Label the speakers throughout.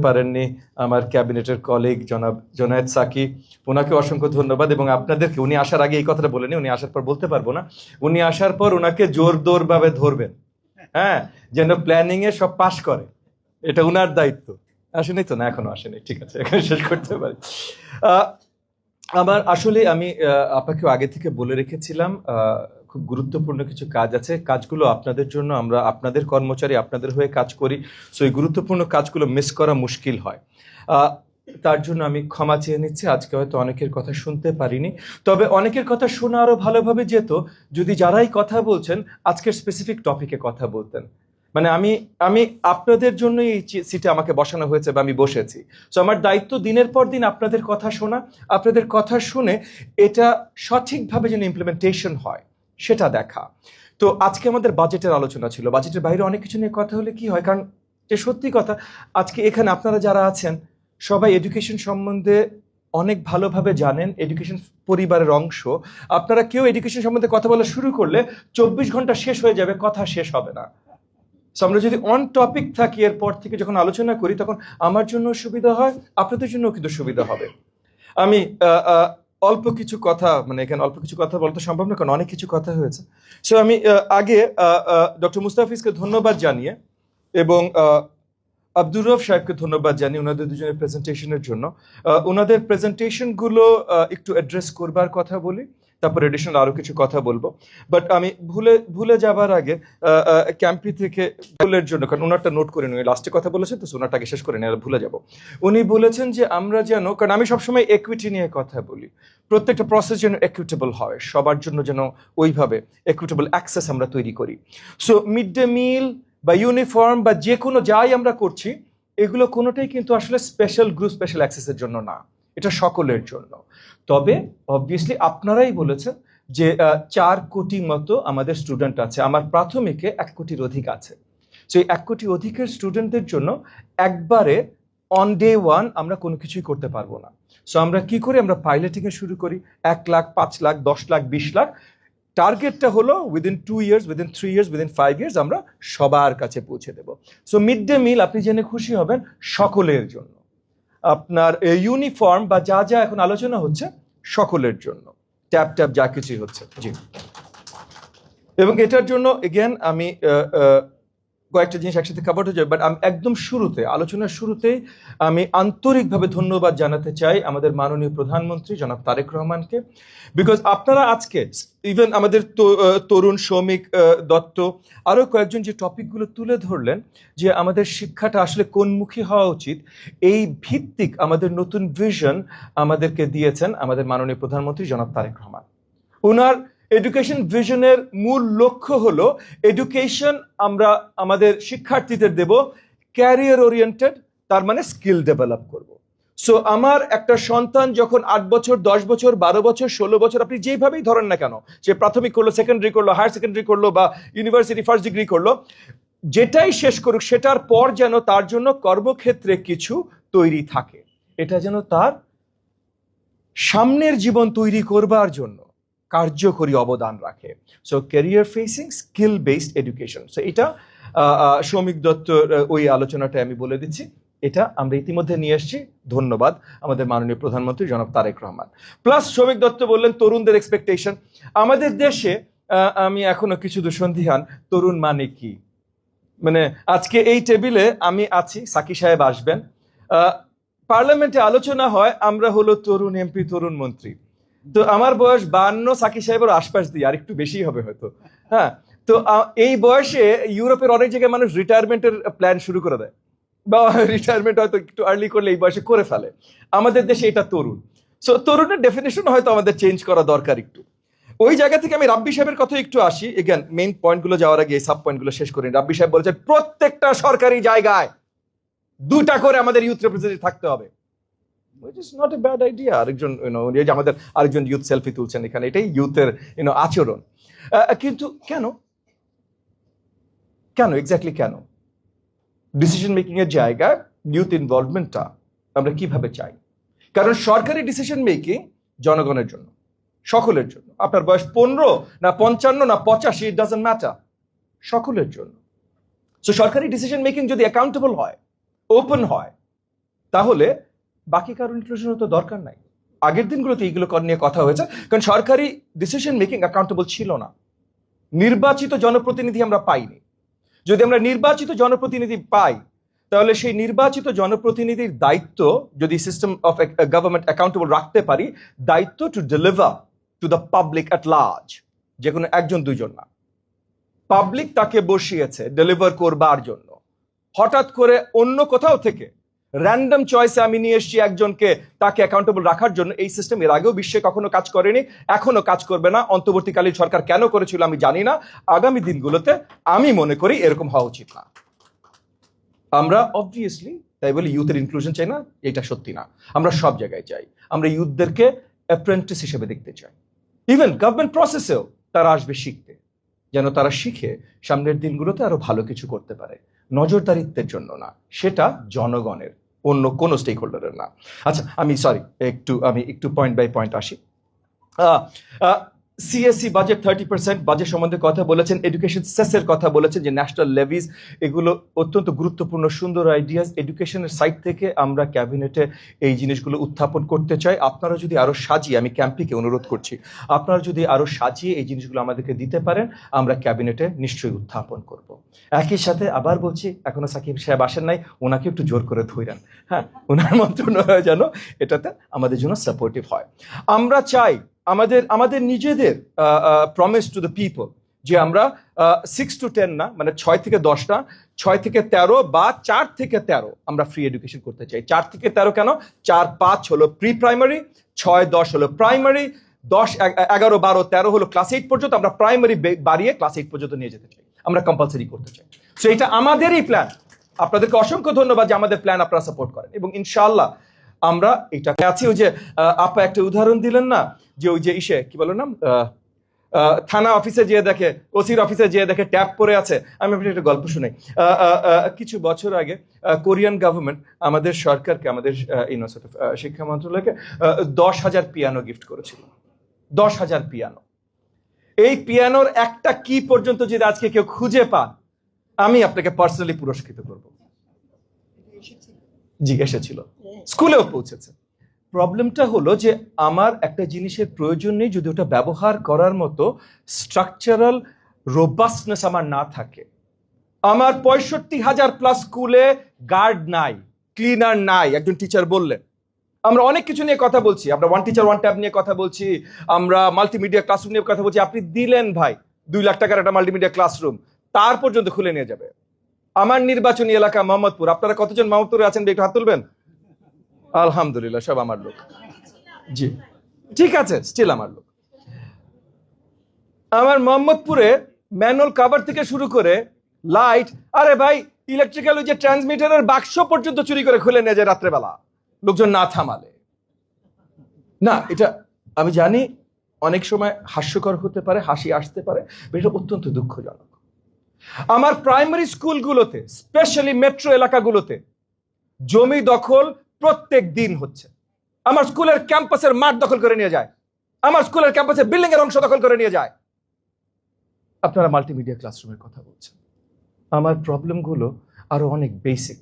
Speaker 1: পারেননি আমার ক্যাবিনেটের কলিগ জনাব জোনায়েদ সাকি, ওনাকে অসংখ্য ধন্যবাদ। এবং আপনাদেরকে, উনি আসার আগে এই কথাটা বলেনি, উনি আসার পর বলতে পারবো না, উনি আসার পর ওনাকে জোর ভাবে ধরবেন, হ্যাঁ, যেন প্ল্যানিং এ সব পাশ করে, এটা উনার দায়িত্ব। আসেনি তো? না, এখনো আসেনি, ঠিক আছে, এখন শেষ করতে পারি। আমার আসলে আমি আপনাকে আগে থেকে বলে রেখেছিলাম খুব গুরুত্বপূর্ণ কিছু কাজ আছে, কাজগুলো আপনাদের জন্য, আমরা আপনাদের কর্মচারী, আপনাদের হয়ে কাজ করি, সো এই গুরুত্বপূর্ণ কাজগুলো মিস করা মুশকিল হয়। তার জন্য আমি ক্ষমা চেয়ে নিচ্ছি, আজকে হয়তো অনেকের কথা শুনতে পারিনি, তবে অনেকের কথা শোনা আরো ভালোভাবে যেত যদি যারাই কথা বলছেন আজকের স্পেসিফিক টপিকে কথা বলতেন। মানে আমি আপনাদের জন্য এই সিটে আমাকে বসানো হয়েছে বা আমি বসেছি, সো আমার দায়িত্ব দিনের পর দিন আপনাদের কথা শোনা, আপনাদের কথা শুনে এটা সঠিকভাবে যেন ইমপ্লিমেন্টেশন হয় সেটা দেখা। তো আজকে আমাদের বাজেটের আলোচনা ছিল, বাজেটের বাইরে অনেক কিছু নিয়ে কথা হলে কি হয়, কারণ যে সত্যি কথা, আজকে এখানে আপনারা যারা আছেন সবাই এডুকেশন সম্বন্ধে অনেক ভালোভাবে জানেন, এডুকেশন পরিবারের অংশ। আপনারা কেউ এডুকেশন সম্বন্ধে কথা বলা শুরু করলে 24 ঘন্টা শেষ হয়ে যাবে, কথা শেষ হবে না। আমরা যদি অন টপিক থাকি এরপর থেকে যখন আলোচনা করি, তখন আমার জন্য সুবিধা হয়, আপনাদের জন্য কিন্তু সুবিধা হবে। আমি অল্প কিছু কথা, মানে এখানে অল্প কিছু কথা বলতে সম্ভব না, কারণ অনেক কিছু কথা হয়েছে। সো আমি আগে ডক্টর মুস্তাফিজকে ধন্যবাদ জানিয়ে এবং আব্দুর রউফ সাহেবকে ধন্যবাদ জানিয়ে ওনাদের দুজনের প্রেজেন্টেশনের জন্য, ওনাদের প্রেজেন্টেশনগুলো একটু অ্যাড্রেস করবার কথা বলি, তারপর এডিশনাল আরো কিছু কথা বলবো। বাট আমি ভুলে যাবার আগে ক্যাম্পি থেকে ভুলের জন্য, কারণ ওনারটা নোট করে নিই, লাস্টে কথা বলেছেন তো, ওনারটাকে শেষ করে নিয়ে ভুলে যাব। উনি বলেছেন যে আমরা যেন, কারণ আমি সবসময় একুইটি নিয়ে কথা বলি, প্রত্যেকটা প্রসেস যেন একুইটেবল হয়, সবার জন্য যেন ওইভাবে একুইটেবল অ্যাক্সেস আমরা তৈরি করি। সো মিড ডে মিল বা ইউনিফর্ম বা যে কোনো যাই আমরা করছি, এগুলো কোনোটাই কিন্তু আসলে স্পেশাল গ্রুপ স্পেশাল অ্যাক্সেসের জন্য না, এটা সকলের জন্য। তবে অবভিয়াসলি আপনারাই বলেছেন যে 4 কোটি মতো আমাদের স্টুডেন্ট আছে, আমার প্রাথমিকে 1 কোটির অধিক আছে। সেই 1 কোটি অধিকের স্টুডেন্টদের জন্য একবারে অন ডে ওয়ান আমরা কোনো কিছুই করতে পারবো না। সো আমরা কি করি, আমরা পাইলটিং এ শুরু করি, 1 লাখ, 5 লাখ, 10 লাখ, 20 লাখ, টার্গেটটা হলো within 2 years, within 3 years, within 5 years আমরা সবার কাছে পৌঁছে দেব। সো মিড ডে মিল আপনি জেনে খুশি হবেন, সকলের জন্য। আপনার ইউনিফর্ম বা যা যা এখন আলোচনা হচ্ছে সকলের জন্য, ট্যাপ যা কিছুই হচ্ছে, জি। এবং এটার জন্য এগেন আমি কয়েকটা জিনিস একসাথে কভার হয়ে যাবে, বাট আমি একদম শুরুতে, আলোচনার শুরুতেই আমি আন্তরিকভাবে ধন্যবাদ জানাতে চাই আমাদের মাননীয় প্রধানমন্ত্রী জনাব তারেক রহমানকে, বিকজ আপনারা আজকে ইভেন আমাদের তরুণ শ্রমিক দত্ত আরও কয়েকজন যে টপিকগুলো তুলে ধরলেন, যে আমাদের শিক্ষাটা আসলে কোনমুখী হওয়া উচিত, এই ভিত্তিক আমাদের নতুন ভিশন আমাদেরকে দিয়েছেন আমাদের মাননীয় প্রধানমন্ত্রী জনাব তারেক রহমান। ওনার এডুকেশন ভিশনের মূল লক্ষ্য হলো এডুকেশন আমরা আমাদের শিক্ষার্থীদের দেব ক্যারিয়ার ওরিয়েন্টেড, তার মানে স্কিল ডেভেলপ করব। সো আমার একটা সন্তান যখন 8 বছর, 10 বছর, 12 বছর, 16 বছর, আপনি যেভাবেই ধরেন না কেন, সে প্রাথমিক করলো, সেকেন্ডারি করলো, হায়ার সেকেন্ডারি করলো বা ইউনিভার্সিটি ফার্স্ট ডিগ্রি করলো, যেটাই শেষ করুক সেটার পর যেন তার জন্য কর্মক্ষেত্রে কিছু তৈরি থাকে, এটা যেন তার সামনের জীবন তৈরি করবার জন্য কার্যকরী অবদান রাখে। So career facing skill based education, so এটা শ্রমিক দত্তর ওই আলোচনাটা আমি বলে দিচ্ছি, এটা আমরা ইতিমধ্যে নিয়ে এসেছি, ধন্যবাদ আমাদের মাননীয় প্রধানমন্ত্রী জনাব তারেক রহমান। প্লাস শ্রমিক দত্ত বললেন তরুণদের এক্সপেকটেশন। আমাদের দেশে আমি এখনো কিছু দুঃসন্ধিহান, তরুণ মানে কি, মানে আজকে এই টেবিলে আমি আছি, সাকি সাহেব আসবেন, পার্লামেন্টে আলোচনা হয় আমরা হলো তরুণ এমপি, তরুণ মন্ত্রী, তো আমার বয়স 52, সাকি সাহেবের আশপাশ দিয়ে আর একটু বেশি হবে হয়তো, হ্যাঁ। তো এই বয়সে ইউরোপের অনেক জায়গায় মানুষ রিটায়ারমেন্টের প্ল্যান শুরু করে দেয়, বা রিটায়ারমেন্ট হয়তো একটু আর্লি করলে এই বয়সে করে ফেলে। আমাদের দেশে এটা তরুণ। সো তরুণের ডেফিনেশন হয়তো আমাদের চেঞ্জ করা দরকার একটু। ওই জায়গা থেকে আমি রাব্বি সাহেবের কথা একটু আসি, এগেন মেইন পয়েন্টগুলো যাওয়ার আগে সাব পয়েন্টগুলো শেষ করি। রাব্বি সাহেব বলেছেন প্রত্যেকটা সরকারি জায়গায় 2টা করে আমাদের ইউথ রিপ্রেজেন্টেটিভ থাকতে হবে, which is not a bad idea. আরেকজন এই যে আমাদের আরেকজন ইউথ সেলফি তুলছেন এখানে, এটাই ইউথের আচরণ। কিন্তু কেন এক্স্যাক্টলি কেন ডিসিশন মেকিং এর জায়গায় ইউথ ইনভলভমেন্টটা আমরা কিভাবে চাই? কারণ সরকারি ডিসিশন মেকিং জনগণের জন্য, সকলের জন্য। আপনার বয়স 15 না 55 না 85, ইট ডাজন্ট ম্যাটার, সকলের জন্য। সো সরকারি ডিসিশন মেকিং যদি অ্যাকাউন্টেবল হয়, ওপেন হয়, তাহলে বাকি কারো ইনক্লুশনের তো দরকার নাই। আগের দিনগুলোতে এইগুলো নিয়ে কথা হয়েছে, কারণ সরকারি ডিসিশন মেকিং অ্যাকাউন্টেবল ছিল না। নির্বাচিত জনপ্রতিনিধি আমরা পাইনি। যদি আমরা নির্বাচিত জনপ্রতিনিধি পাই, তাহলে সেই নির্বাচিত জনপ্রতিনিধির দায়িত্ব যদি সিস্টেম অফ গভর্নমেন্ট অ্যাকাউন্টেবল রাখতে পারি, দায়িত্ব to deliver to the public at large, যে কোনো একজন দুইজন না। পাবলিক তাকে বসিয়েছে ডেলিভার করবার জন্য। হঠাৎ করে অন্য কোথাও থেকে র্যান্ডম চয়েসে আমি নিয়ে এসেছি একজনকে তাকে অ্যাকাউন্টেবল রাখার জন্য। এই সিস্টেম এর আগেও বিশ্বে কখনো কাজ করেনি, এখনো কাজ করবে না। অন্তর্বর্তীকালীন সরকার কেন করেছিল আমি জানি না, আগামী দিনগুলোতে আমি মনে করি এরকম হওয়া উচিত না। আমরা অবভিয়াসলি তাই বলে ইউথের ইনক্লুশন চাই না, এটা সত্যি না। আমরা সব জায়গায় চাই। আমরা ইউথদেরকে অ্যাপ্রেন্টিস হিসেবে দেখতে চাই। ইভেন গভর্নমেন্ট প্রসেসেও তারা আসবে শিখতে, যেন তারা শিখে সামনের দিনগুলোতে আরো ভালো কিছু করতে পারে। নজরদারিত্বের জন্য না, সেটা জনগণের, অন্য কোনো স্টেক হোল্ডারের না। আচ্ছা, আমি একটু পয়েন্ট বাই পয়েন্ট আসি। সিএসসি বাজেট 30% বাজেট সম্বন্ধে কথা বলেছেন, এডুকেশন সেসের কথা বলেছেন, যে ন্যাশনাল লেভিজ, এগুলো অত্যন্ত গুরুত্বপূর্ণ সুন্দর আইডিয়াস। এডুকেশনের সাইড থেকে আমরা ক্যাবিনেটে এই জিনিসগুলো উত্থাপন করতে চাই। আপনারা যদি আরো সাজিয়ে, আমি ক্যাম্পিকে অনুরোধ করছি, আপনারা যদি আরো সাজিয়ে এই জিনিসগুলো আমাদেরকে দিতে পারেন, আমরা ক্যাবিনেটে নিশ্চয়ই উত্থাপন করব। একই সাথে আবার বলছি, এখনো সাকিব সাহেব আসেন নাই, ওনাকে একটু জোর করে ধইরেন, হ্যাঁ, ওনার মন্ত্রণালয় যেন এটাতে আমাদের জন্য সাপোর্টিভ হয়। আমরা চাই আমাদের নিজেদের প্রমিস টু দ্য পিপল, যে আমরা 6 to 10 না, মানে 6 থেকে 10 না, 6 থেকে 13 বা 4 থেকে 13 আমরা ফ্রি এডুকেশন করতে চাই। 4 থেকে 13 কেন? 4-5 হলো প্রি প্রাইমারি, 6-10 হলো প্রাইমারি, 10, 11, 12, 13 হলো ক্লাস 8 পর্যন্ত। আমরা প্রাইমারি বাড়িয়ে ক্লাস 8 পর্যন্ত নিয়ে যেতে চাই, আমরা কম্পালসারি করতে চাই। সো এটা আমাদেরই প্ল্যান। আপনাদেরকে অসংখ্য ধন্যবাদ যে আমাদের প্ল্যান আপনারা সাপোর্ট করেন, এবং ইনশাআল্লাহ আমরা এটাকে আছি। ওই যে আপা একটা উদাহরণ দিলেন না, যে ওই যে কি বলো না, থানা অফিসে যেয়ে দেখে, ওসির অফিসে যেয়ে দেখে ট্যাপ পরে আছে। আমি আপনাকে একটা গল্প শুনাই। কিছু বছর আগে কোরিয়ান গভর্নমেন্ট আমাদের সরকারকে, আমাদের শিক্ষা মন্ত্রণালয়কে 10,000 পিয়ানো গিফট করেছিল। 10,000 পিয়ানো। এই পিয়ানোর একটা কি পর্যন্ত যদি আজকে কেউ খুঁজে পান, আমি আপনাকে পার্সোনালি পুরস্কৃত করব। জি, এসেছিল, স্কুলেও পৌঁছেছে। প্রবলেমটা হলো যে আমার একটা জিনিসের প্রয়োজন নেই যদি ওটা ব্যবহার করার মতো স্ট্রাকচারাল রোবাস্টনেস আমার না থাকে। আমার 65,000 প্লাস স্কুলে গার্ড নাই, ক্লিনার নাই। একজন টিচার বললেন, আমরা অনেক কিছু নিয়ে কথা বলছি, আমরা ওয়ান টিচার ওয়ান ট্যাব নিয়ে কথা বলছি, আমরা মাল্টিমিডিয়া ক্লাসরুম নিয়ে কথা বলছি। আপনি দিলেন ভাই 2 লাখ টাকার একটা মাল্টিমিডিয়া ক্লাসরুম, তার পর্যন্ত খুলে নিয়ে যাবে। আমার নির্বাচনী এলাকা মোহাম্মদপুর, আপনারা কতজন মোহাম্মদপুরে আছেন একটু হাত তুলবেন? আলহামদুলিল্লাহ, সব আমার লোক। জি, ঠিক আছে, স্টিল আমার লোক। আমার মোহাম্মদপুরে ম্যানুয়াল কাভার থেকে শুরু করে লাইট, আরে ভাই ইলেকট্রিক্যাল ওই যে ট্রান্সমিটারের বাক্স পর্যন্ত চুরি করে খুলে নিয়ে যায় রাত্রেবেলা, লোকজন না থামালে। না, এটা আমি জানি অনেক সময় হাস্যকর হতে পারে, হাসি আসতে পারে, এটা অত্যন্ত দুঃখজনক। আমার প্রাইমারি স্কুলগুলোতে, স্পেশালি মেট্রো এলাকাগুলোতে জমি দখল প্রত্যেক দিন হচ্ছে। আমার স্কুলের ক্যাম্পাসের মাঠ দখল করে নিয়ে যায়, আমার স্কুলের ক্যাম্পাসের বিল্ডিং এর অংশ দখল করে নিয়ে যায়। আপনারা মাল্টিমিডিয়া ক্লাসরুমের কথা বলছেন। আমার প্রবলেমগুলো আরো অনেক বেসিক,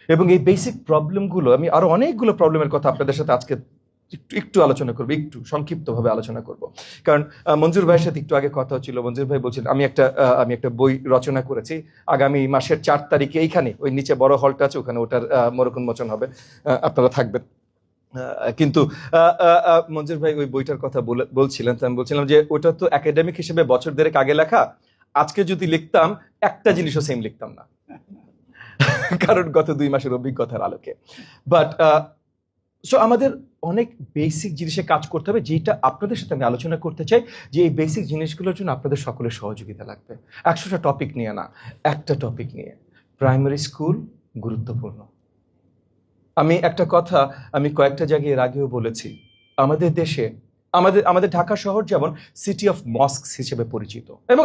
Speaker 1: এবং এই বেসিক প্রবলেমগুলো, আমি আরো অনেকগুলো প্রবলেমের কথা আপনাদের সাথে আজকে একটু আলোচনা করবো, একটু সংক্ষিপ্তভাবে আলোচনা করব। কারণ মঞ্জুর ভাইয়ের সাথে একটু আগে কথা হচ্ছিল, মঞ্জুর ভাই বলছিলেন আমি একটা বই রচনা করেছি, আগামী মাসের 4 তারিখে এইখানে ওই নিচে বড় হলটা আছে, ওখানে ওটার মোড়ক উন্মোচন হবে, আপনারা থাকবেন। কিন্তু মঞ্জুর ভাই ওই বইটার কথা বলছিলেন, আমি বলছিলাম যে ওটা তো একাডেমিক হিসেবে বছর দেড়েক আগে লেখা, আজকে যদি লিখতাম একটা জিনিসও সেম লিখতাম না, কারণ গত 2 মাসের অভিজ্ঞতার আলোকে। বাট সো আমাদের অনেক বেসিক জিনিসে কাজ করতে হবে, যেটা আপনাদের সাথে আমি আলোচনা করতে চাই, যে এই বেসিক জিনিসগুলোর জন্য আপনাদের সকলের সহযোগিতা লাগবে। 100টা টপিক নিয়ে না, একটা টপিক নিয়ে। প্রাইমারি স্কুল গুরুত্বপূর্ণ। আমি একটা কথা আমি কয়েকটা জায়গায় এর আগেও বলেছি, আমাদের দেশে, আমাদের ঢাকা শহর যেমন সিটি অফ মস্কস হিসেবে পরিচিত, এবং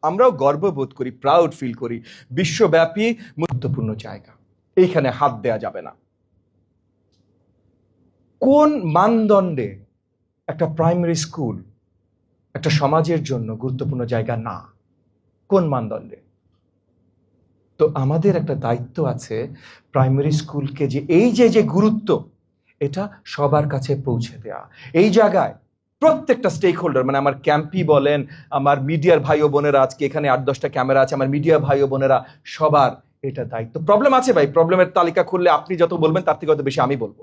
Speaker 1: আমরাও গর্ববোধ করি, প্রাউড ফিল করি, বিশ্বব্যাপী গুরুত্বপূর্ণ জায়গা, এইখানে হাত দেয়া যাবে না। কোন মানদণ্ডে একটা প্রাইমারি স্কুল একটা সমাজের জন্য গুরুত্বপূর্ণ জায়গা না? কোন মানদণ্ডে? তো আমাদের একটা দায়িত্ব আছে প্রাইমারি স্কুলকে যে এই যে গুরুত্ব, এটা সবার কাছে পৌঁছে দেয়া। এই জায়গায় প্রত্যেকটা স্টেক হোল্ডার, মানে আমার ক্যাম্পি বলেন, আমার মিডিয়ার ভাই ও বোনেরা, আজকে এখানে 8-10টা ক্যামেরা আছে, আমার মিডিয়া ভাই ও বোনেরা, সবার এটা দায়িত্ব। প্রবলেম আছে ভাই, প্রবলেমের তালিকা খুললে আপনি যত বলবেন তার থেকে হয়তো বেশি আমি বলবো,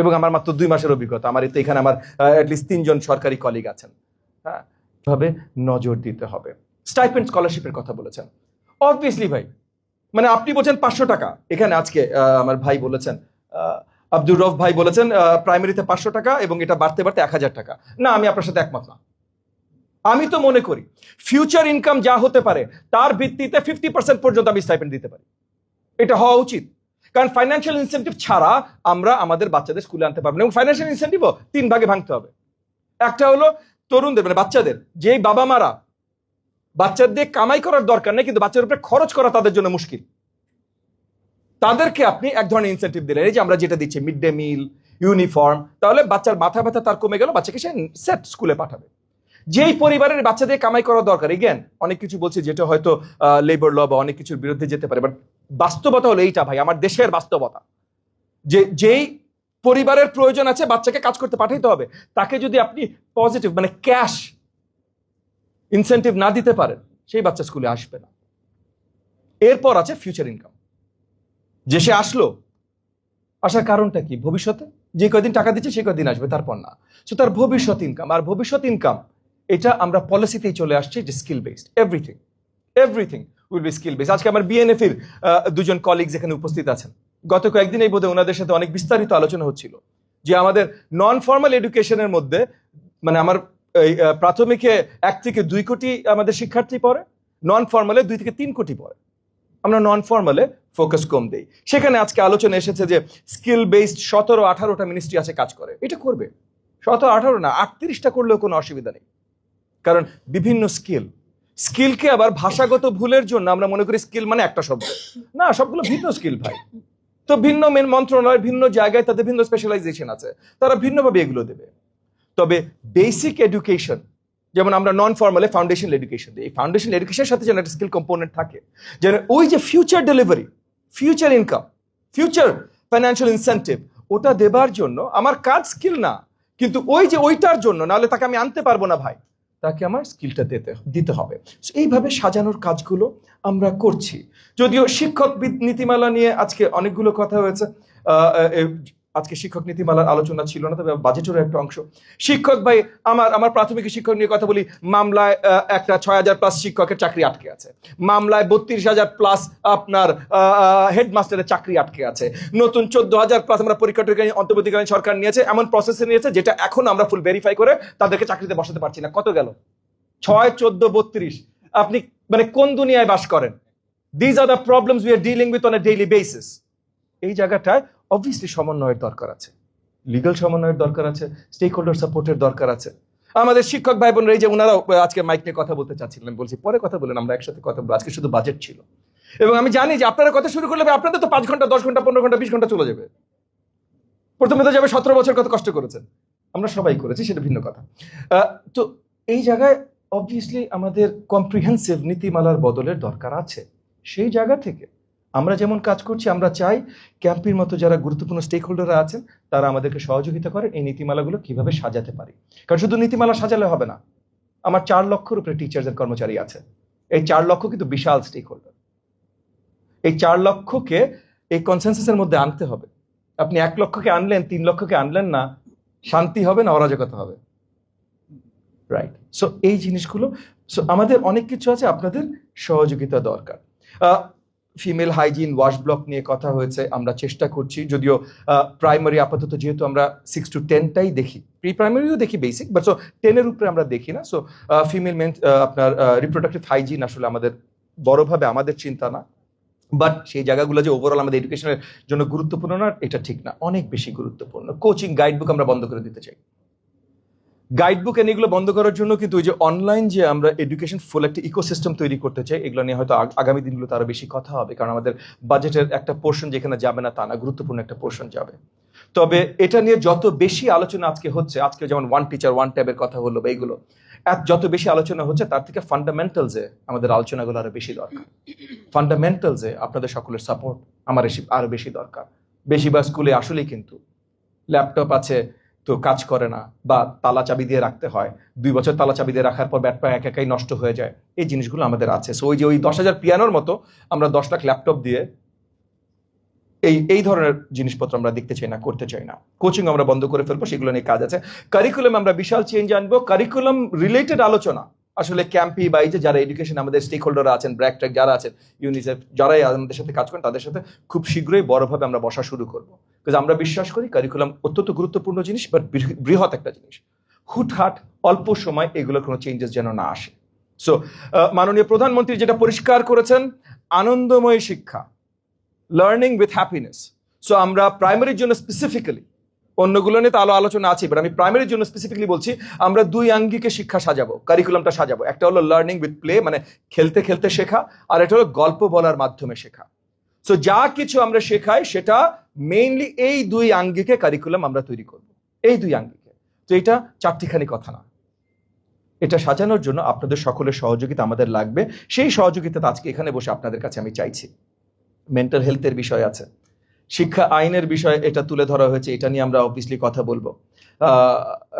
Speaker 1: এবং আমার মাত্র 2 মাসের অভিজ্ঞতা। আমার তো এখানে আমার অ্যাটলিস্ট 3 জন সরকারি কলিগ আছেন। হ্যাঁ, ভাবে নজর দিতে হবে। স্টাইপেন্ড স্কলারশিপের কথা বলেছেন, অবভিয়াসলি ভাই, মানে আপনি বলছেন 500 টাকা, এখানে আজকে আমার ভাই বলেছেন, আব্দুর রফ ভাই বলেছেন প্রাইমারিতে 500 টাকা এবং এটা বাড়তে বাড়তে 1000 টাকা। না, আমি আপনার সাথে একমত না। আমি তো মনে করি ফিউচার ইনকাম যা হতে পারে তার ভিত্তিতে 50% পর্যন্ত আমি স্টাইপেন্ড দিতে পারি, এটা হওয়া উচিত। কারণ ফাইন্যান্সিয়াল ইনসেন্টিভ ছাড়া আমরা আমাদের বাচ্চাদের স্কুলে আনতে পারবো না, এবং ফাইন্যান্সিয়াল ইনসেন্টিভও 3 ভাগে ভাঙতে হবে। একটা হলো তরুণদের, মানে বাচ্চাদের, যেই বাবা মারা বাচ্চাদের কামাই করার দরকার নেই কিন্তু বাচ্চার উপরে খরচ করা তাদের জন্য মুশকিল, তাদেরকে আপনি এক ধরনের ইনসেন্টিভ দিলেন, এই যে আমরা যেটা দিচ্ছি মিড ডে মিল, ইউনিফর্ম, তাহলে বাচ্চার মাথা ব্যথা তার কমে গেল, বাচ্চাকে সে সেট স্কুলে পাঠাবে। যেই পরিবারের বাচ্চাদের কামাই করা দরকার, এগেন অনেক কিছু বলছি যেটা হয়তো লেবার ল বা অনেক কিছুর বিরুদ্ধে যেতে পারে, বাট বাস্তবতা হলো এইটা ভাই, আমার দেশের বাস্তবতা, যে যেই পরিবারের প্রয়োজন আছে বাচ্চাকে কাজ করতে পাঠাইতে হবে, তাকে যদি আপনি পজিটিভ মানে ক্যাশ ইনসেন্টিভ না দিতে পারেন, সেই বাচ্চা স্কুলে আসবে না। এরপর আছে ফিউচার ইনকাম, যে সে আসলো, আসার কারণটা কি? ভবিষ্যতে যে কয়দিন টাকা দিচ্ছে সেই কয়দিন আসবে, তারপর না। সো তার ভবিষ্যৎ ইনকাম, আর ভবিষ্যৎ ইনকাম এটা আমরা পলিসিতেই চলে আসছি যে skill based, everything will be skill based. আজকে আমার বিএনএফির 2 জন কলিগস এখানে উপস্থিত আছেন, গত কয়েকদিন এই বোধহয় ওনাদের সাথে অনেক বিস্তারিত আলোচনা হচ্ছিল যে আমাদের নন ফর্মাল এডুকেশনের মধ্যে, মানে আমার প্রাথমিকে 1 থেকে 2 কোটি আমাদের শিক্ষার্থী পড়ে, নন ফর্মালে 2 থেকে 3 কোটি পড়ে। আমরা নন ফর্মালে ফোকাস কম দেই। সেখানে আজকে আলোচনা এসেছে যে স্কিল বেসড 17-18টা মিনিস্ট্রি আছে কাজ করে, এটা করবে। 17-18 না, 38টা করলেও কোনো অসুবিধা নেই। কারণ বিভিন্ন স্কিলকে আবার ভাষাগত ভুলের জন্য আমরা মনে করি স্কিল মানে একটা শব্দ, না, সবগুলো ভিন্ন স্কিল ভাই। তো ভিন্ন মন্ত্রণালয়, ভিন্ন জায়গায় তাদের ভিন্ন স্পেশালাইজেশন আছে, তারা ভিন্নভাবে এগুলো দেবে। তবে বেসিক এডুকেশন, যেমন আমরা নন ফর্মালে ফাউন্ডেশন এডুকেশন দিই, এই ফাউন্ডেশন এডুকেশনের সাথে যেন একটা স্কিল কম্পোনেন্ট থাকে, যেন ওই যে future delivery, future income, future financial incentive, ওটা দেবার জন্য আমার কাজ স্কিল না, কিন্তু ওই যে ওইটার জন্য, নাহলে তাকে আমি আনতে পারবো না ভাই, তাকে আমার স্কিলটা দিতে হবে। এইভাবে সাজানোর কাজগুলো আমরা করছি। যদিও শিক্ষক নীতিমালা নিয়ে আজকে অনেকগুলো কথা হয়েছে, আজকে শিক্ষক নীতিমালার আলোচনা ছিল না, তবে বাজেটেরও একটা অংশ। শিক্ষক ভাই, আমার প্রাথমিক শিক্ষক নিয়ে কথা বলি, মামলায় একটা 6000+ শিক্ষকের চাকরি আটকে আছে, মামলায় 32,000+ আপনার হেডমাস্টারের চাকরি আটকে আছে, নতুন 14,000+ আমরা পরীক্ষার্থী অন্তর্বর্তীকালীন সরকার নিয়েছে, এমন প্রসেসে নিয়েছে যেটা এখন আমরা ফুল ভেরিফাই করে তাদেরকে চাকরিতে বসাতে পারছি না। কত গেল? 6, 14, 32। আপনি মানে কোন দুনিয়ায় বাস করেন? These are the problems we are dealing with on a daily basis. এই জায়গাটায় অবভিয়াসলি সমন্বয়ের দরকার আছে, লিগ্যাল সমন্বয়ের দরকার আছে, স্টেক হোল্ডার সাপোর্টের দরকার আছে। আমাদের শিক্ষক ভাই বোনরা, এই যে ওনারাও আজকে মাইক নিয়ে কথা বলতে চাচ্ছিলেন, বলছি পরে কথা বলেন, আমরা একসাথে কথা বলবো, আজকে শুধু বাজেট ছিল। এবং আমি জানি যে আপনারা কথা শুরু করলে আপনাদের তো 5 ঘন্টা, 10 ঘন্টা, 15 ঘন্টা, 20 ঘন্টা চলে যাবে। প্রথমে তো যাবে 17 বছর কত কষ্ট করেছেন, আমরা সবাই করেছি, সেটা ভিন্ন কথা। তো এই জায়গায় অবভিয়াসলি আমাদের কম্প্রিহেন্সিভ নীতিমালার বদলের দরকার আছে। সেই জায়গা থেকে আমরা যেমন কাজ করছি, আমরা চাই ক্যাম্পির মতো যারা গুরুত্বপূর্ণ স্টেক হোল্ডাররা আছেন তারা আমাদেরকে সহযোগিতা করেন এই নীতিমালাগুলো কিভাবে সাজাতে পারি। কারণ শুধু নীতিমালা সাজালে হবে না। আমার 4 লক্ষের উপরে টিচার্স এর কর্মচারী আছে, এই 4 লক্ষ কিন্তু বিশাল স্টেক হোল্ডার। এই 4 লক্ষকে এই কনসেনসাসের মধ্যে আনতে হবে। আপনি 1 লক্ষকে আনলেন, 3 লক্ষকে আনলেন না, শান্তি হবে না অরাজকতা হবে, রাইট? সো এই জিনিসগুলো, সো আমাদের অনেক কিছু আছে, আপনাদের সহযোগিতা দরকার। ফিমেল হাইজিন, ওয়াশ ব্লক নিয়ে কথা হয়েছে, আমরা চেষ্টা করছি, যদিও প্রাইমারি আপাতত যেহেতু আমরা 6 to 10টাই দেখি, প্রি প্রাইমারিও দেখি বেসিক, বাট সো 10-এর উপরে আমরা দেখি না। সো ফিমেল মেন আপনার রিপ্রোডাক্টিভ হাইজিন আসলে আমাদের বড়ভাবে আমাদের চিন্তা না, বাট সেই জায়গাগুলো যে ওভারঅল আমাদের এডুকেশনের জন্য গুরুত্বপূর্ণ না, এটা ঠিক না, অনেক বেশি গুরুত্বপূর্ণ। কোচিং, গাইড বুক আমরা বন্ধ করে দিতে চাই। গাইড বুক এগুলো বন্ধ করার জন্য কিন্তু ওই যে অনলাইন যে আমরা এডুকেশন ফুল একটা ইকোসিস্টেম তৈরি করতে চাই, এগুলো নিয়ে হয়তো আগামী দিনগুলোতে আরো বেশি কথা হবে, কারণ আমাদের বাজেটের একটা পোর্শন যেখানে যাবে না তা না, গুরুত্বপূর্ণ একটা পোর্শন যাবে। তবে এটা নিয়ে যত বেশি আলোচনা আজকে হচ্ছে, আজকে যেমন ওয়ান টিচার ওয়ান ট্যাবের কথা হলো বা এইগুলো, যত বেশি আলোচনা হচ্ছে তার থেকে ফান্ডামেন্টালসে আমাদের আলোচনাগুলো আরো বেশি দরকার। ফান্ডামেন্টালসে আপনাদের সকলের সাপোর্ট আমার আরো বেশি দরকার। বেশিরভাগ স্কুলে আসলেই কিন্তু ল্যাপটপ আছে তো কাজ করে না, বা তালা চাবি দিয়ে রাখতে হয়, 2 বছর তালা চাবি দিয়ে রাখার পর ব্যাট পা একাই নষ্ট হয়ে যায়। এই জিনিসগুলো আমাদের আছে। সো ওই 10,000 পিয়ানোর মতো আমরা 10 লাখ ল্যাপটপ দিয়ে এই ধরনের জিনিসপত্র আমরা দেখতে চাই না, করতে চাই না। কোচিং আমরা বন্ধ করে ফেলবো, সেগুলো নিয়ে কাজ আছে। কারিকুলাম আমরা বিশাল চেঞ্জ আনবো। কারিকুলাম রিলেটেড আলোচনা আসলে ক্যাম্পি বা এই যে যারা এডুকেশন আমাদের স্টেক হোল্ডাররা আছেন, ব্র্যাক ট্র্যাক যারা আছেন, ইউনিসেফ যারাই আমাদের সাথে কাজ করেন, তাদের সাথে খুব শীঘ্রই বড়ভাবে আমরা বসা শুরু করবো। বিকজ আমরা বিশ্বাস করি কারিকুলাম অত্যন্ত গুরুত্বপূর্ণ জিনিস, বাট বৃহৎ একটা জিনিস। হুটহাট অল্প সময় এগুলোর কোনো চেঞ্জেস যেন না আসে। সো মাননীয় প্রধানমন্ত্রী যেটা পরিষ্কার করেছেন, আনন্দময় শিক্ষা, লার্নিং উইথ হ্যাপিনেস। সো আমরা প্রাইমারির জন্য স্পেসিফিক্যালি, অন্যগুলো নিয়ে তো আলোচনা আছে, বাট আমি প্রাইমারির জন্য স্পেসিফিক্যালি বলছি, আমরা 2 আঙ্গিকে শিক্ষা সাজাবো, কারিকুলামটা সাজাবো। একটা হলো লার্নিং উইথ প্লে, মানে খেলতে খেলতে শেখা, আর এটা হলো গল্প বলার মাধ্যমে শেখা। সো যা কিছু আমরা শেখাই সেটা মেইনলি এই 2 আঙ্গিকে কারিকুলাম আমরা তৈরি করব, এই 2 আঙ্গিকে। তো এটা চারটিখানি কথা না, এটা সাজানোর জন্য আপনাদের সকলের সহযোগিতা আমাদের লাগবে। সেই সহযোগিতা আজকে এখানে বসে আপনাদের কাছে আমি চাইছি। মেন্টাল হেলথের বিষয় আছে, শিক্ষা আইনের বিষয় এটা তুলে ধরা হয়েছে, এটা নিয়ে আমরা অবভিয়াসলি কথা বলবো।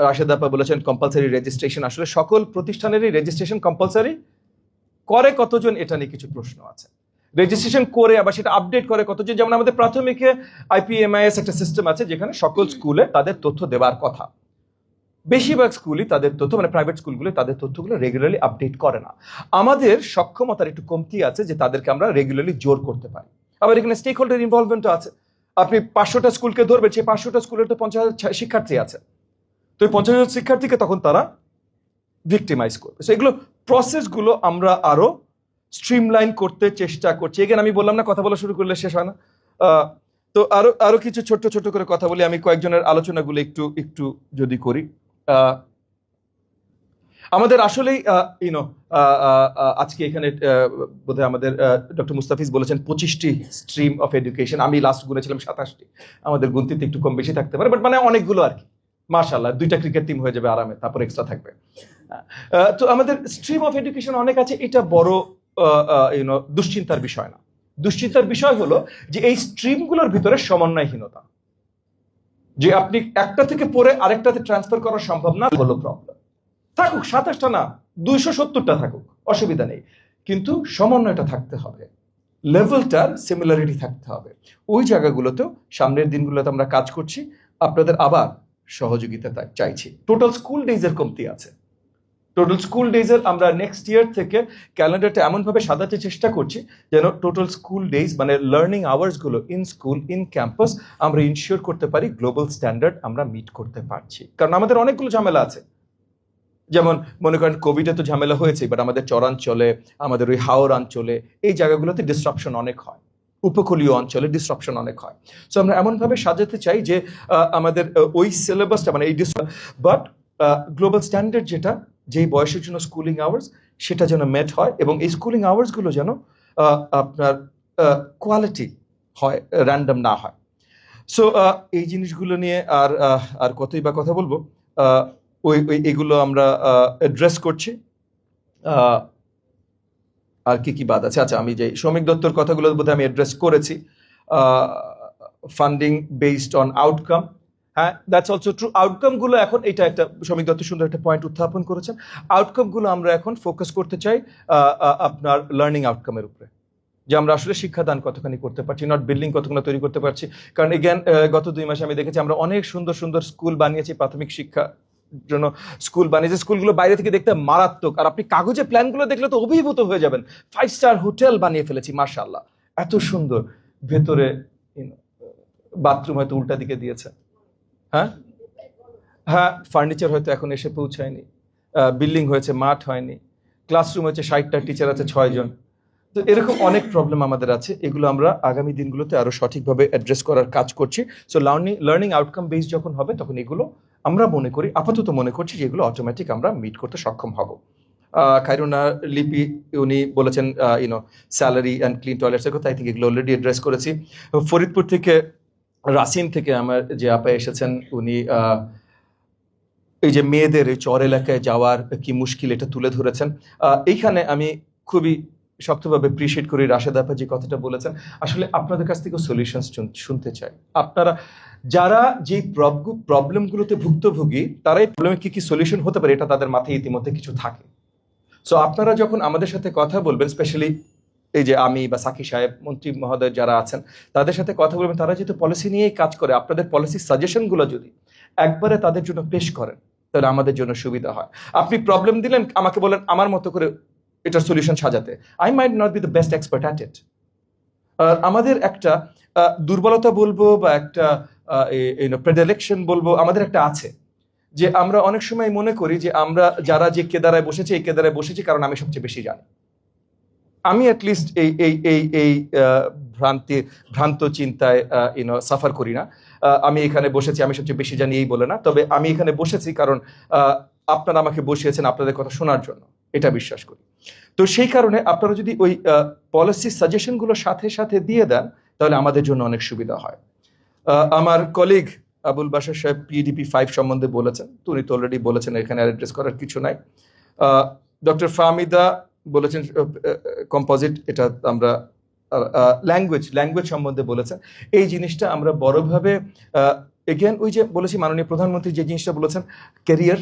Speaker 1: রাশেদ আপা বলেছেন কম্পালসারি রেজিস্ট্রেশন, আসলে সকল প্রতিষ্ঠানেরই রেজিস্ট্রেশন কম্পালসারি করে কতজন, এটা নিয়ে কিছু প্রশ্ন আছে। রেজিস্ট্রেশন করে আবার সেটা আপডেট করে কতজন, যেমন আমাদের প্রাথমিকে IPMIS একটা সিস্টেম আছে যেখানে সকল স্কুলে তাদের তথ্য দেওয়ার কথা। বেশিরভাগ স্কুলই তাদের তথ্য, মানে প্রাইভেট স্কুলগুলো তাদের তথ্যগুলো রেগুলারলি আপডেট করে না। আমাদের সক্ষমতার একটু কমতি আছে যে তাদেরকে আমরা রেগুলারলি জোর করতে পারি। আবার এখানে স্টেক হোল্ডার ইনভলভমেন্টও আছে। আপনি 500টা স্কুলকে ধরবেন, সেই 500টা স্কুলের তো 50,000 শিক্ষার্থী আছে, তো এই 50,000 শিক্ষার্থীকে তখন তারা ভিক্টিমাইজ করবে। সো এগুলো প্রসেসগুলো আমরা আরো স্ট্রিমলাইন করতে চেষ্টা করছি। এখানে আমি বললাম না কথা বলা শুরু করলে শেষ হয় না। তো আরো কিছু ছোট্ট ছোট্ট করে কথা বলি। আমি কয়েকজনের আলোচনাগুলো একটু যদি করি। আমাদের আসলেই আজকে এখানে বোধহয় আমাদের ডক্টর মুস্তাফিজ বলেছেন 25টি স্ট্রিম অফ এডুকেশন, আমি লাস্ট গুনেছিলাম 27টি। আমাদের গুনতিতে একটু কম বেশি থাকতে পারে, বাট মানে অনেকগুলো আর কি। মাশাআল্লাহ, 2টা ক্রিকেট টিম হয়ে যাবে আরামে, তারপর এক্সট্রা থাকবে। তো আমাদের স্ট্রিম অফ এডুকেশন অনেক আছে, এটা বড় দুশ্চিন্তার বিষয় না। দুশ্চিন্তার বিষয় হলো যে এই স্ট্রিমগুলোর ভিতরে সমন্বয়হীনতা, যে আপনি একটা থেকে পড়ে আরেকটাতে ট্রান্সফার করা সম্ভব না, হলো প্রবলেম। থাকুক 27টা না, 270টা থাকুক, অসুবিধা নেই, কিন্তু সমন্বয়টা থাকতে হবে, লেভেলটার সিমিলারিটি থাকতে হবে। ওই জায়গাগুলোতেও সামনের দিনগুলোতে আমরা কাজ করছি, আপনাদের আবার সহযোগিতা চাইছি। টোটাল স্কুল ডেজের কমতি আছে। টোটাল স্কুল ডেজের আমরা নেক্সট ইয়ার থেকে ক্যালেন্ডারটা এমনভাবে সাজাতে চেষ্টা করছি যেন টোটাল স্কুল ডেজ মানে লার্নিং আওয়ার্সগুলো ইন স্কুল ইন ক্যাম্পাস আমরা ইনশিওর করতে পারি গ্লোবাল স্ট্যান্ডার্ড আমরা মিট করতে পারছি। কারণ আমাদের অনেকগুলো ঝামেলা আছে, যেমন মনে করেন কোভিডে তো ঝামেলা হয়েছে, বাট আমাদের চরাঞ্চলে, আমাদের ওই হাওর অঞ্চলে, এই জায়গাগুলোতে ডিসরাপশন অনেক হয়, উপকূলীয় অঞ্চলে ডিসরাপশন অনেক হয়। সো আমরা এমনভাবে সাজাতে চাই যে আমাদের ওই সিলেবাসটা মানে এই বাট গ্লোবাল স্ট্যান্ডার্ড যেটা, যেই বয়সের জন্য স্কুলিং আওয়ার্স, সেটা যেন মেট হয়, এবং এই স্কুলিং আওয়ার্সগুলো যেন আপনার কোয়ালিটি হয়, র্যান্ডম না হয়। সো এই জিনিসগুলো নিয়ে আর কতই বা কথা বলবো, এগুলো আমরা অ্যাড্রেস করছি। আর কি বাদ আছে? আচ্ছা, আমি যে শ্রমিক দত্তর কথাগুলো বোধহয় আমি অ্যাড্রেস করেছি। ফান্ডিং বেসড অন আউটকাম, হ্যাঁ, দ্যাটস অলসো ট্রু। আউটকামগুলো এখন, এটা একটা শ্রমিক দত্ত সুন্দর একটা পয়েন্ট উত্থাপন করেছেন। আউটকামগুলো আমরা এখন ফোকাস করতে চাই আপনার লার্নিং আউটকামের উপরে, যে আমরা আসলে শিক্ষাদান কতখানি করতে পারছি, নট বিল্ডিং কতখানি তৈরি করতে পারছি। কারণ এগেন গত 2 মাসে আমি দেখেছি আমরা অনেক সুন্দর সুন্দর স্কুল বানিয়েছি, প্রাথমিক শিক্ষা জন্য স্কুল বানিয়েছে, স্কুলগুলো বাইরে থেকে দেখতে মারাত্মক, আর আপনি কাগজে প্ল্যানগুলো দেখলে তো অভিভূত হয়ে যাবেন। 5 স্টার হোটেল বানিয়ে ফেলেছি, মাশাআল্লাহ, এত সুন্দর। ভেতরে বাথরুম হয়তো উল্টা দিকে দিয়েছে, হ্যাঁ, ফার্নিচার হয়তো এখন এসে পৌঁছায়নি, বিল্ডিং হয়েছে, মাঠ হয়নি, ক্লাসরুম হচ্ছে 60টা, টিচার আছে 6 জন। তো এরকম অনেক প্রবলেম আমাদের আছে, এগুলো আমরা আগামী দিনগুলোতে আরো সঠিকভাবে অ্যাড্রেস করার কাজ করছি। সো লার্নিং আউটকাম বেস যখন হবে, তখন এগুলো আমরা মনে করি, আপাতত মনে করছি যে এগুলো অটোমেটিক আমরা মিট করতে সক্ষম হব। খায়রুনা লিপি উনি বলেছেন স্যালারি অ্যান্ড ক্লিন টয়লেটসের কথা, আই থিঙ্ক এগুলো অলরেডি অ্যাড্রেস করেছি। ফরিদপুর থেকে রাসিন থেকে আমার যে আপা এসেছেন, উনি এই যে মেয়েদের এই চর এলাকায় যাওয়ার কি মুশকিল এটা তুলে ধরেছেন। এইখানে আমি খুবই শক্তভাবে অ্যাপ্রিশিয়েট করি রাশেদ আপা যে কথাটা বলেছেন। আসলে আপনাদের কাছ থেকে সলিউশন শুনতে চাই। আপনারা যারা যে প্রবলেমগুলোতে ভুক্তভোগী, তারাই প্রবলেমে কি কি সলিউশন হতে পারে এটা তাদের মাথায় ইতিমধ্যে কিছু থাকে। সো আপনারা যখন আমাদের সাথে কথা বলবেন, স্পেশালি এই যে আমি বা সাকি সাহেব, মন্ত্রী মহোদয় যারা আছেন, তাদের সাথে কথা বলবেন, তারা যেহেতু পলিসি নিয়েই কাজ করে, আপনাদের পলিসি সাজেশনগুলো যদি একবারে তাদের জন্য পেশ করেন তাহলে আমাদের জন্য সুবিধা হয়। আপনি প্রবলেম দিলেন, আমাকে বলেন আমার মতো করে এটার সলিউশন সাজাতে, I might not be the best expert at it. আমাদের একটা দুর্বলতা বলবো বা একটা প্রেডিলেকশন বলবো, আমাদের একটা আছে যে আমরা অনেক সময় মনে করি যে আমরা যারা যে কেদারায় বসেছি, এই কেদারায় বসেছি কারণ আমি সবচেয়ে বেশি জানি। আমি অ্যাটলিস্ট এই এই এই এই ভ্রান্ত চিন্তায় সাফার করি না। আমি এখানে বসেছি আমি সবচেয়ে বেশি জানি এই বলে না, তবে আমি এখানে বসেছি কারণ আপনারা আমাকে বসিয়েছেন আপনাদের কথা শোনার জন্য, এটা বিশ্বাস করি। তো সেই কারণে আপনারা যদি ওই পলিসি সাজেশনগুলো সাথে সাথে দিয়ে দেন তাহলে আমাদের জন্য অনেক সুবিধা হয়। আমার কলিগ আবুল বাশার সাহেব PDP 5 সম্বন্ধে বলেছেন, তো উনি তো অলরেডি বলেছেন, এখানে অ্যাড্রেস করার কিছু নাই। ডক্টর ফাহমিদা বলেছেন কম্পোজিট, এটা আমরা ল্যাঙ্গুয়েজ সম্বন্ধে বলেছেন। এই জিনিসটা আমরা বড়ভাবে এগেন ওই যে বলেছি মাননীয় প্রধানমন্ত্রী যে জিনিসটা বলেছেন, ক্যারিয়ার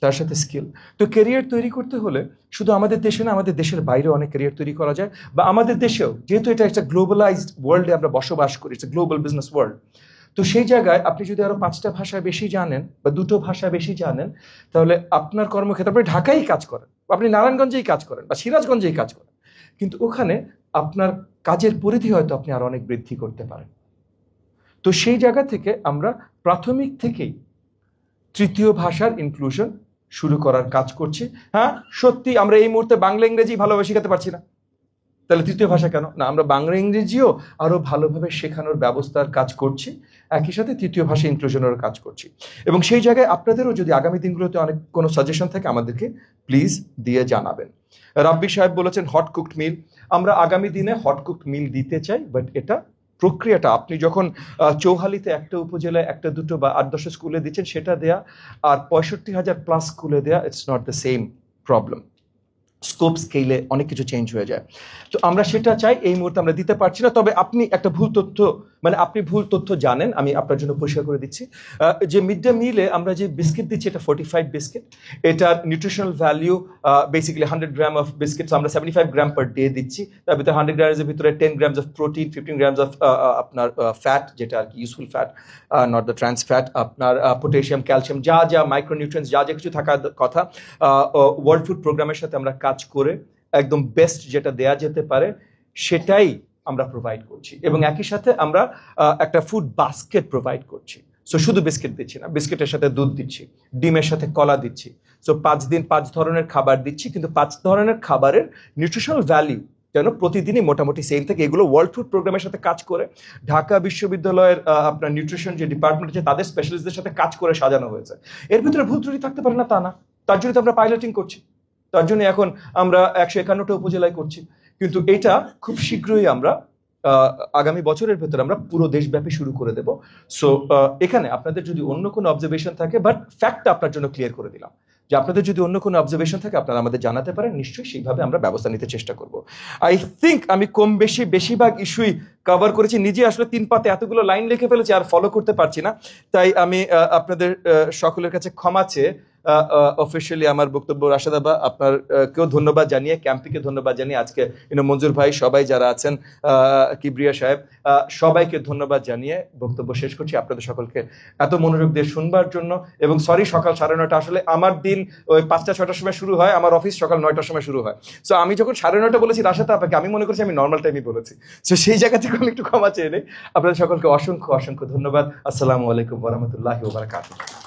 Speaker 1: তার সাথে স্কিল। তো ক্যারিয়ার তৈরি করতে হলে শুধু আমাদের দেশে না, আমাদের দেশের বাইরেও অনেক ক্যারিয়ার তৈরি করা যায়, বা আমাদের দেশেও, যেহেতু এটা একটা গ্লোবালাইজড ওয়ার্ল্ডে আমরা বসবাস করি, ইটস গ্লোবাল বিজনেস ওয়ার্ল্ড। তো সেই জায়গায় আপনি যদি আরো 5টা ভাষা বেশি জানেন বা 2টো ভাষা বেশি জানেন, তাহলে আপনার কর্মক্ষেত্রে, আপনি ঢাকায় কাজ করেন, আপনি নারায়ণগঞ্জেই কাজ করেন বা সিরাজগঞ্জেই কাজ করেন, কিন্তু ওখানে আপনার কাজের পরিধি হয়তো আপনি আরো অনেক বৃদ্ধি করতে পারেন। তো সেই জায়গা থেকে আমরা প্রাথমিক থেকেই তৃতীয় ভাষার ইনক্লুশন শুরু করার কাজ করছি। হ্যাঁ, সত্যি আমরা এই মুহূর্তে বাংলা ইংরেজি ভালোভাবে শেখাতে পারছি না, তাহলে তৃতীয় ভাষা কেন না? আমরা বাংলা ইংরেজিও আরো ভালোভাবে শেখানোর ব্যবস্থার কাজ করছি, একই সাথে তৃতীয় ভাষা ইনক্লুশনের কাজ করছি। এবং সেই জায়গায় আপনাদেরও যদি আগামী দিনগুলোতে অনেক কোনো সাজেশন থাকে আমাদেরকে প্লিজ দিয়ে জানাবেন। রাব্বি সাহেব বলেছেন হট কুকড মিল, আমরা আগামী দিনে হট কুকড মিল দিতে চাই, বাট এটা প্রক্রিয়াটা আপনি যখন চৌহালিতে একটা উপজেলায় 1-2 বা 8-10 স্কুলে দিচ্ছেন সেটা দেয়া, আর 65,000 প্লাস স্কুলে দেয়া, it's not the same problem. Scope স্কেলে অনেক কিছু চেঞ্জ হয়ে যায়। তো আমরা সেটা চাই, এই মুহূর্তে আমরা দিতে পারছি না। তবে আপনি একটা ভুল তথ্য, মানে আপনি ভুল তথ্য জানেন, আমি আপনার জন্য পরিষ্কার করে দিচ্ছি। যে মিড ডে মিলে আমরা যে বিস্কিট দিচ্ছি, এটা 45 বিস্কিট, এটার nutritional value basically 100 gram of biscuits আমরা 75 গ্রাম পার ডে দিচ্ছি। তার ভিতরে 100 গ্রামের ভিতরে 10 grams of protein, 15 grams of আপনার ফ্যাট, যেটা আর কি useful fat, not the trans fat, আপনার পটাশিয়াম, ক্যালসিয়াম, যা যা মাইক্রোনিউট্রিয়েন্টস যা যা কিছু থাকার কথা, ওয়ার্ল্ড ফুড প্রোগ্রামের সাথে আমরা কাজ করে একদম বেস্ট যেটা দেয়া যেতে পারে সেটাই আমরা প্রোভাইড করছি। এবং একই সাথে আমরা একটা ফুড বাস্কেট প্রোভাইড করছি। সো শুধু বিস্কিট দিচ্ছি না, বিস্কিটের সাথে দুধ দিচ্ছি, ডিমের সাথে কলা দিচ্ছি। সো 5 দিন 5 ধরনের খাবার দিচ্ছি, কিন্তু 5 ধরনের খাবারের নিউট্রিশনাল ভ্যালিউ যেন প্রতিদিনই মোটামুটি সেম থাকে। এগুলো ওয়ার্ল্ড ফুড প্রোগ্রামের সাথে কাজ করে ঢাকা বিশ্ববিদ্যালয়ের আপনার নিউট্রিশন যে ডিপার্টমেন্ট আছে তাদের স্পেশালিস্টদের সাথে কাজ করে সাজানো হয়েছে। এর ভিতরে ভুল ত্রুটি থাকতে পারে না তা না, তার জন্য তো আমরা পাইলটিং করছি, তার জন্য এখন আমরা 151টা উপজেলায় করছি। কিন্তু এটা খুব শীঘ্রই আমরা আগামী বছরের ভেতরে আমরা পুরো দেশব্যাপী শুরু করে দেব। সো এখানে আপনাদের যদি অন্য কোনো অবজারভেশন থাকে, বাট ফ্যাক্টটা আপনার জন্য ক্লিয়ার করে দিলাম, যে আপনাদের যদি অন্য কোনো অবজারভেশন থাকে আপনারা আমাদের জানাতে পারেন, নিশ্চয়ই সেইভাবে আমরা ব্যবস্থা নিতে চেষ্টা করব। আই থিঙ্ক আমি কম বেশি বেশিরভাগ ইস্যুই কভার করেছি। নিজে আসলে 3 পাতে এতগুলো লাইন লিখে ফেলেছি আর ফলো করতে পারছি না, তাই আমি আপনাদের সকলের কাছে ক্ষমা চেয়ে অফিসিয়ালি আমার বক্তব্য রাশেদ আবা আপনার কেউ ধন্যবাদ জানিয়ে, ক্যাম্পিকে ধন্যবাদ জানিয়ে, আজকে মঞ্জুর ভাই সবাই যারা আছেন, কিবরিয়া সাহেব, সবাইকে ধন্যবাদ জানিয়ে বক্তব্য শেষ করছি। আপনাদের সকলকে এত মনোযোগ দিয়ে শুনবার জন্য, এবং সরি সকাল 9:30, আসলে আমার দিন ওই 5টা-6টার সময় শুরু হয়, আমার অফিস সকাল 9টার সময় শুরু হয়। সো আমি যখন 9:30 বলেছি রাশেদ আপাকে, আমি মনে করছি আমি নর্মাল টাইমই বলেছি। সো সেই জায়গা থেকে আমি একটু ক্ষমা চেয়ে নেই। আপনাদের সকলকে অসংখ্য অসংখ্য ধন্যবাদ। আসসালামু আলাইকুম ওয়া রাহমাতুল্লাহি ওয়া বারাকাতুহু।